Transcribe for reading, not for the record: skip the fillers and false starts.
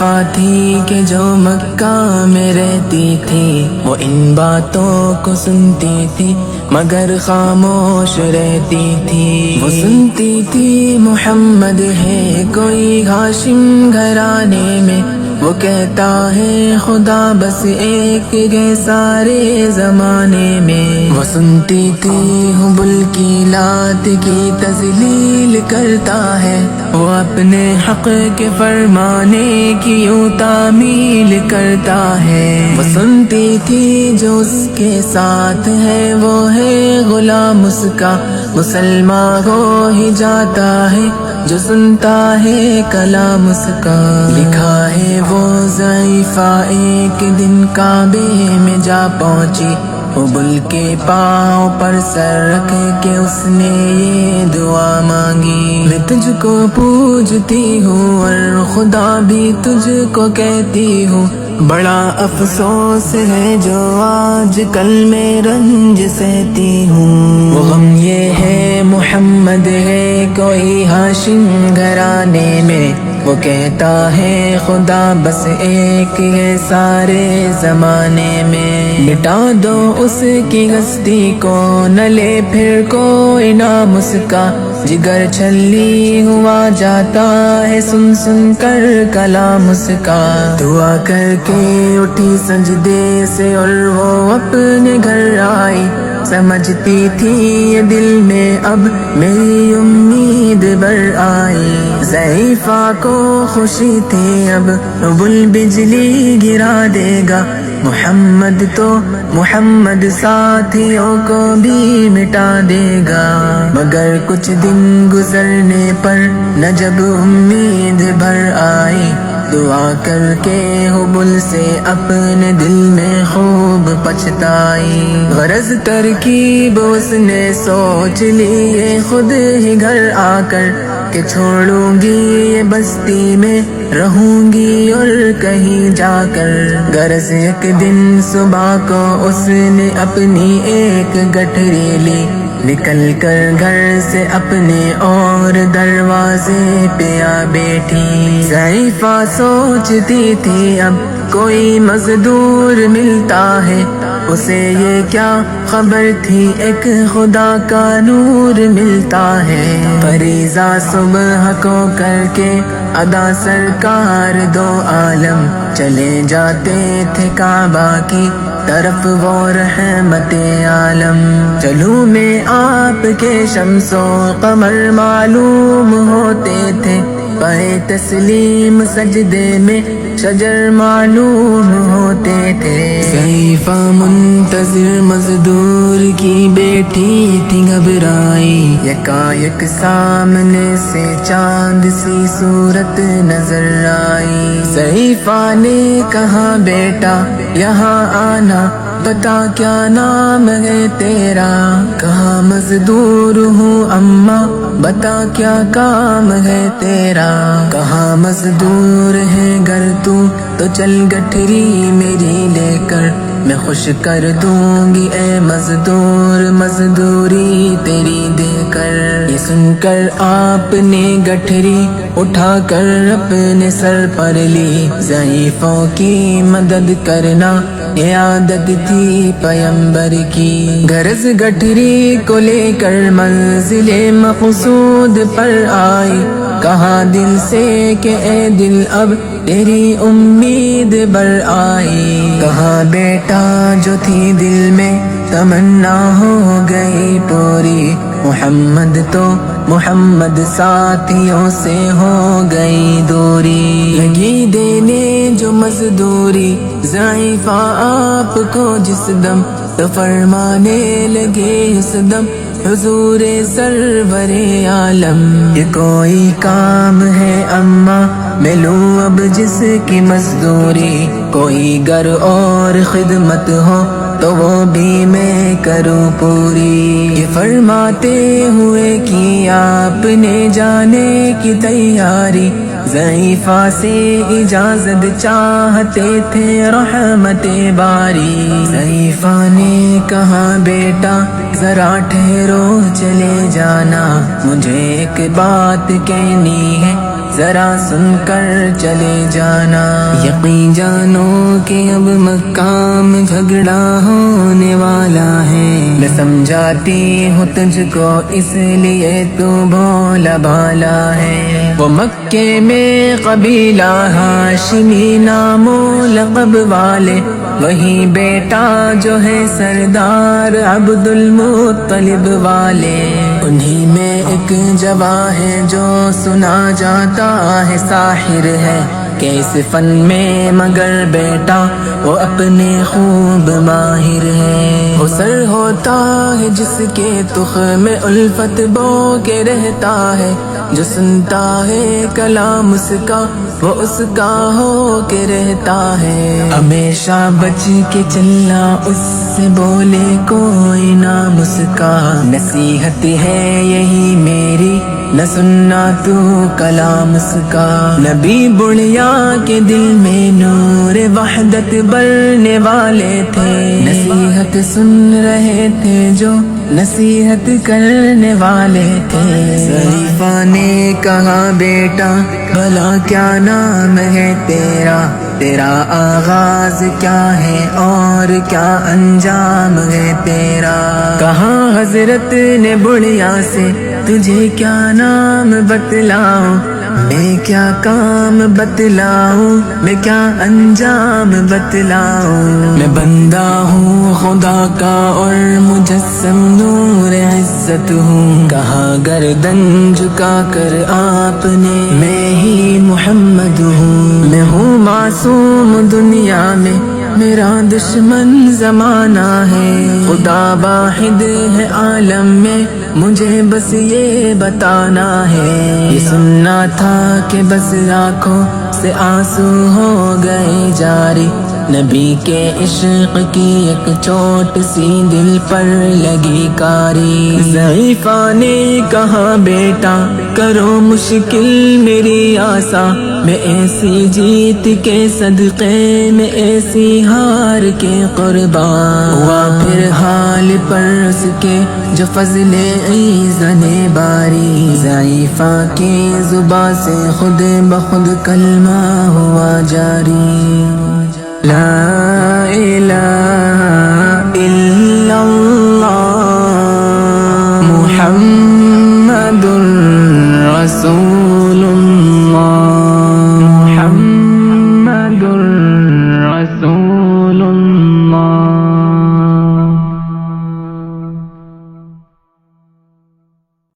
ضعیفہ تھی کہ جو مکہ میں رہتی تھی، وہ ان باتوں کو سنتی تھی مگر خاموش رہتی تھی۔ وہ سنتی تھی محمد ہے کوئی ہاشم گھرانے میں، وہ کہتا ہے خدا بس ایک ہے سارے زمانے میں۔ وہ سنتی تھی حبل کی لات کی تذلیل کرتا ہے، وہ اپنے حق کے فرمانے کی یوں تعمیل کرتا ہے۔ وہ سنتی تھی جو اس کے ساتھ ہے وہ ہے غلام اس کا، مسلمان ہو ہی جاتا ہے جو سنتا ہے کلام اس کا۔ لکھا ہے وہ ضعیفہ ایک دن کعبے میں جا پہنچی، حبل کے پاؤں پر سر رکھ کے اس نے یہ دعا مانگی، میں تجھ کو پوجتی ہوں اور خدا بھی تجھ کو کہتی ہوں، بڑا افسوس ہے جو آج کل میں رنج سہتی ہوں۔ وہ غم یہ ہے محمد ہے کوئی ہاشم گھرانے میں، وہ کہتا ہے خدا بس ایک ہے سارے زمانے میں۔ مٹا دو اس کی ہستی کو نہ لے پھر کوئی نام اس کا، جگر چھلی ہوا جاتا ہے سن سن کر کلام اس کا۔ دعا کر کے اٹھی سجدے سے اور وہ اپنے گھر آئی، سمجھتی تھی یہ دل میں اب میری امید بر آئی۔ ضعیفہ کو خوشی تھی اب حبل بجلی گرا دے گا، محمد تو محمد ساتھیوں کو بھی مٹا دے گا۔ مگر کچھ دن گزرنے پر نہ جب امید بھر آئی، دعا کر کے حبل سے اپنے دل میں خوب پچھتائی۔ غرض ترکیب اس نے سوچ لی یہ خود ہی گھر آ کر، کہ چھوڑوں گی یہ بستی میں رہوں گی اور کہیں جا کر۔ غرض ایک دن صبح کو اس نے اپنی ایک گٹھری لی، نکل کر گھر سے اپنے اور دروازے پہ آ بیٹھی۔ ضعیفہ سوچتی تھی اب کوئی مزدور ملتا ہے، اسے یہ کیا خبر تھی ایک خدا کا نور ملتا ہے۔ فریضہ صبح کو کر کے ادا سرکار دو عالم چلے جاتے تھے کعبہ کی طرف وہ رحمت عالم۔ چلوں میں آپ کے شمس و قمر معلوم ہوتے تھے، پائے تسلیم سجدے میں شجر معلوم ہوتے تھے۔ ضعیفہ منتظر مزدور کی بیٹی تھی گھبرائی، یکایک سامنے سے چاند سی صورت نظر آئی۔ ضعیفہ نے کہا بیٹا یہاں آنا، بتا کیا نام ہے تیرا؟ کہا مزدور ہوں اماں، بتا کیا کام ہے تیرا؟ کہا مزدور ہے گر تو چل گٹھری میری لے کر، میں خوش کر دوں گی اے مزدور مزدوری تیری دے کر۔ یہ سن کر آپ نے گٹھری اٹھا کر اپنے سر پر لی، ضعیفوں کی مدد کرنا یہ عادت تھی پیمبر کی۔ غرض گٹھری کو لے کر منزل مقصود پر آئی، کہا دل سے کہ اے دل اب تیری امید بر آئی۔ کہا بیٹا جو تھی دل میں تمنا ہو گئی پوری، محمد تو محمد ساتھیوں سے ہو گئی دوری۔ لگی دینے جو مزدوری ضعیفہ آپ کو جس دم، تو فرمانے لگے اس دم حضور سرور عالم۔ یہ کوئی کام ہے اماں میں لوں اب جس کی مزدوری، کوئی گر اور خدمت ہو تو وہ بھی میں کروں پوری۔ یہ فرماتے ہوئے کی آپ نے جانے کی تیاری، ضعیفہ سے اجازت چاہتے تھے رحمت باری۔ ضعیفہ نے کہا بیٹا ذرا ٹھہرو چلے جانا، مجھے ایک بات کہنی ہے ذرا سن کر چلے جانا، یقین جانو کہ اب مکہ میں جھگڑا ہونے والا ہے، میں سمجھاتی ہوں تجھ کو اس لیے تو بھولا بھالا ہے، وہ مکے میں قبیلہ ہاشمی نام و لقب والے، وہی بیٹا جو ہے سردار عبد المطلب والے، انہی میں ایک جواں ہے جو سنا جاتا ہے ساحر ہے، کہ اس فن میں مگر بیٹا وہ اپنے خوب ماہر ہے، وہ سر ہوتا ہے جس کے تخم میں الفت بو کے رہتا ہے، جو سنتا ہے کلام اس کا وہ اس کا ہو کے رہتا ہے، ہمیشہ بچ کے چلنا اس سے بولے کوئی نام اس کا، نصیحت ہے یہی میری نہ سننا تو کلام اس کا، نبی بڑھیا کے دل میں نور وحدت بھرنے والے تھے، نصیحت سن رہے تھے جو نصیحت کرنے والے تھے، ضعیفہ نے کہا بیٹا بھلا کیا نام ہے تیرا، تیرا آغاز کیا ہے اور کیا انجام ہے تیرا، کہا حضرت نے بڑھیا سے تجھے کیا نام بتلاؤں، میں کیا کام بتلاؤں، میں کیا انجام بتلاؤں، میں بندہ ہوں خدا کا اور مجسم نور عزت ہوں، کہا گردن جھکا کر آپ نے میں ہی محمد ہوں، میں ہوں معصوم دنیا میں میرا دشمن زمانہ ہے، خدا واحد ہے عالم میں مجھے بس یہ بتانا ہے، یہ سننا تھا کہ بس آنکھوں سے آنسو ہو گئے جاری، نبی کے عشق کی ایک چوٹ سی دل پر لگی کاری، ضعیفہ نے کہا بیٹا کرو مشکل میری آسا، میں ایسی جیت کے صدقے میں ایسی ہار کے قربان، ہوا پھر حال پر اس کے جو فضل ایزن باری، ضعیفہ کی زبان سے خود بخود کلمہ ہوا جاری، لا الہ الا اللہ محمد رسول